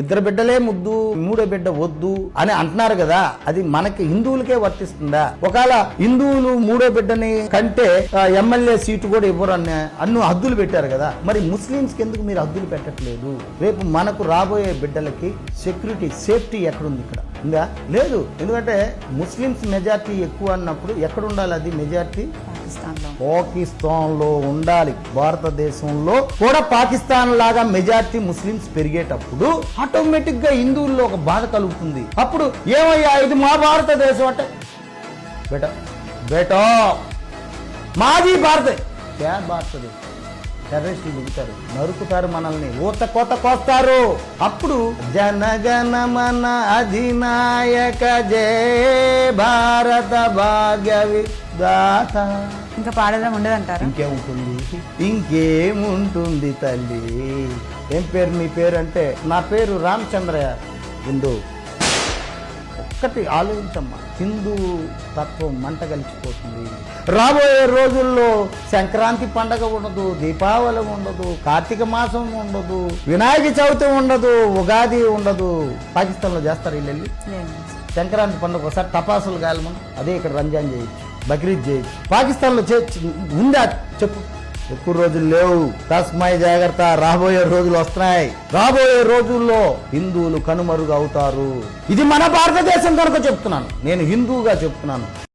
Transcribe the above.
ఇద్దరు బిడ్డలే ముద్దు మూడో బిడ్డ వద్దు అని అంటున్నారు కదా, అది మనకి హిందువులకే వర్తిస్తుందా? ఒకవేళ హిందువులు మూడో బిడ్డని కంటే ఎమ్మెల్యే సీటు కూడా ఇవ్వరు అన్ని హద్దులు పెట్టారు కదా, మరి ముస్లింస్కి ఎందుకు మీరు హద్దులు పెట్టట్లేదు? రేపు మనకు రాబోయే బిడ్డలకి సెక్యూరిటీ సేఫ్టీ ఎక్కడుంది? ఇక్కడ ఉందా? లేదు. ఎందుకంటే ముస్లిమ్స్ మెజార్టీ ఎక్కువ అన్నప్పుడు ఎక్కడ ఉండాలి? అది మెజార్టీ పాకిస్తాన్లో ఉండాలి. భారతదేశంలో కూడా పాకిస్తాన్ లాగా మెజార్టీ ముస్లిమ్స్ పెరిగేటప్పుడు ఆటోమేటిక్ గా హిందువుల్లో ఒక బాధ కలుగుతుంది. అప్పుడు ఏమయ్యా ఇది మా భారతదేశం అంటే బేటా మాది భారతదేశం. టెర్రరిస్టులు దిగుతారు, నరుకుతారు, మనల్ని ఊత కోత కోస్తారు. అప్పుడు జనగణమన అధినాయక జయ భారత భాగ్య విధాత ఇంకా పాడడం ఉండదంటారు. ఇంకేముంటుంది తల్లి? ఏం పేరు మీ పేరు అంటే, నా పేరు రామచంద్రయ్య. హిందూ ఒక్కటి ఆలోచించమ్మా, హిందూ తత్వం మంట కలిసిపోతుంది. రాబోయే రోజుల్లో సంక్రాంతి పండగ ఉండదు, దీపావళి ఉండదు, కార్తీక మాసం ఉండదు, వినాయక చవితి ఉండదు, ఉగాది ఉండదు. పాకిస్తాన్లో చేస్తారు వీళ్ళు. సంక్రాంతి పండుగ ఒకసారి టపాసులు కాలమని, అదే ఇక్కడ రంజాన్ చేయొచ్చు, బక్రీద్ చేయొచ్చు. పాకిస్తాన్లో ఉందా చెప్పు? ఎక్కువ రోజులు లేవు. తస్మై జాగ్రత్త, రాబోయే రోజులు వస్తున్నాయి. రాబోయే రోజుల్లో హిందువులు కనుమరుగు అవుతారు. ఇది మన భారతదేశం కనుక చెప్తున్నాను, నేను హిందువుగా చెప్తున్నాను.